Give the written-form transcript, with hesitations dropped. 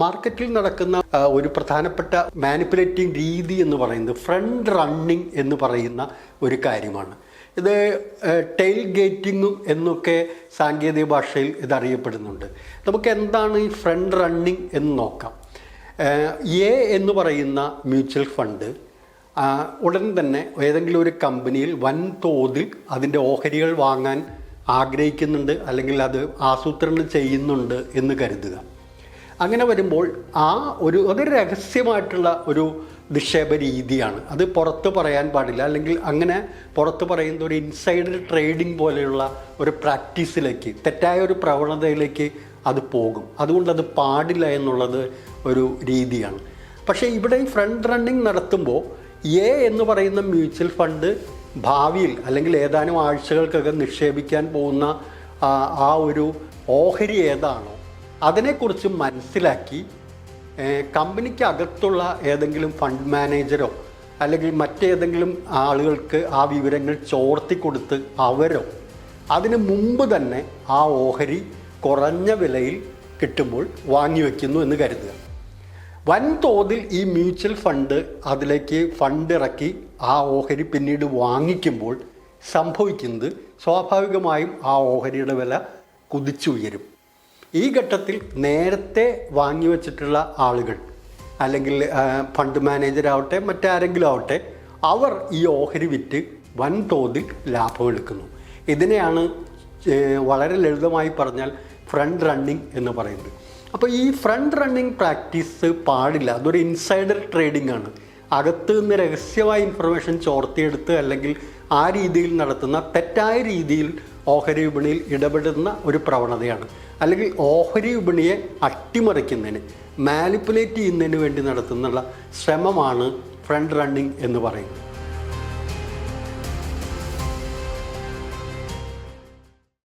മാർക്കറ്റിൽ നടക്കുന്ന ഒരു പ്രധാനപ്പെട്ട മാനിപ്പുലേറ്റിംഗ് രീതി എന്ന് പറയുന്നത് ഫ്രണ്ട് റണ്ണിങ് എന്ന് പറയുന്ന ഒരു കാര്യമാണ്. ഇത് ടെയിൽ ഗേറ്റിംഗ് എന്നൊക്കെ സാങ്കേതിക ഭാഷയിൽ ഇതറിയപ്പെടുന്നുണ്ട്. നമുക്ക് എന്താണ് ഈ ഫ്രണ്ട് റണ്ണിങ് എന്ന് നോക്കാം. എ എന്ന് പറയുന്ന മ്യൂച്വൽ ഫണ്ട് ഉടൻ തന്നെ ഏതെങ്കിലും ഒരു കമ്പനിയിൽ വൻതോതിൽ അതിൻ്റെ ഓഹരികൾ വാങ്ങാൻ ആഗ്രഹിക്കുന്നുണ്ട്, അല്ലെങ്കിൽ അത് ആസൂത്രണം ചെയ്യുന്നുണ്ട് എന്ന് കരുതുക. അങ്ങനെ വരുമ്പോൾ അതൊരു രഹസ്യമായിട്ടുള്ള ഒരു നിക്ഷേപ രീതിയാണ്. അത് പുറത്ത് പറയാൻ പാടില്ല, അല്ലെങ്കിൽ അങ്ങനെ പുറത്ത് പറയുന്ന ഒരു ഇൻസൈഡർ ട്രേഡിംഗ് പോലെയുള്ള ഒരു പ്രാക്ടീസിലേക്ക്, തെറ്റായ ഒരു പ്രവണതയിലേക്ക് അത് പോകും. അതുകൊണ്ട് അത് പാടില്ല എന്നുള്ളത് ഒരു രീതിയാണ്. പക്ഷേ ഇവിടെ ഈ ഫ്രണ്ട് റണ്ണിങ് നടത്തുമ്പോൾ എ എന്ന് പറയുന്ന മ്യൂച്വൽ ഫണ്ട് ഭാവിയിൽ അല്ലെങ്കിൽ ഏതാനും ആഴ്ചകൾക്കകം നിക്ഷേപിക്കാൻ പോകുന്ന ആ ഒരു ഓഹരി ഏതാണോ അതിനെക്കുറിച്ച് മനസ്സിലാക്കി കമ്പനിക്ക് അകത്തുള്ള ഏതെങ്കിലും ഫണ്ട് മാനേജരോ അല്ലെങ്കിൽ മറ്റേതെങ്കിലും ആളുകൾക്ക് ആ വിവരങ്ങൾ ചോർത്തി കൊടുത്ത് അവരോ അതിന് മുമ്പ് തന്നെ ആ ഓഹരി കുറഞ്ഞ വിലയിൽ കിട്ടുമ്പോൾ വാങ്ങിവെക്കുന്നു എന്ന് കരുതുക. വൻതോതിൽ ഈ മ്യൂച്വൽ ഫണ്ട് അതിലേക്ക് ഫണ്ട് ഇറക്കി ആ ഓഹരി പിന്നീട് വാങ്ങിക്കുമ്പോൾ സംഭവിക്കുന്നത് സ്വാഭാവികമായും ആ ഓഹരിയുടെ വില കുതിച്ചുയരും. ഈ ഘട്ടത്തിൽ നേരത്തെ വാങ്ങിവെച്ചിട്ടുള്ള ആളുകൾ അല്ലെങ്കിൽ ഫണ്ട് മാനേജരാവട്ടെ മറ്റാരെങ്കിലും ആവട്ടെ അവർ ഈ ഓഹരി വിറ്റ് വൻതോതിൽ ലാഭം എടുക്കുന്നു. ഇതിനെയാണ് വളരെ ലളിതമായി പറഞ്ഞാൽ ഫ്രണ്ട് റണ്ണിങ് എന്ന് പറയുന്നത്. അപ്പോൾ ഈ ഫ്രണ്ട് റണ്ണിങ് പ്രാക്ടീസ് പാടില്ല. അതൊരു ഇൻസൈഡർ ട്രേഡിംഗ് ആണ്. അകത്ത് നിന്ന് രഹസ്യമായ ഇൻഫർമേഷൻ ചോർത്തിയെടുത്ത് അല്ലെങ്കിൽ ആ രീതിയിൽ നടത്തുന്ന തെറ്റായ രീതിയിൽ ഓഹരി വിപണിയിൽ ഇടപെടുന്ന ഒരു പ്രവണതയാണ്. അല്ലെങ്കിൽ ഓഹരി വിപണിയെ അട്ടിമറിക്കുന്നതിന്, മാനിപ്പുലേറ്റ് ചെയ്യുന്നതിന് വേണ്ടി നടത്തുന്നുള്ള ശ്രമമാണ് ഫ്രണ്ട് റണ്ണിങ് എന്ന് പറയുന്നത്.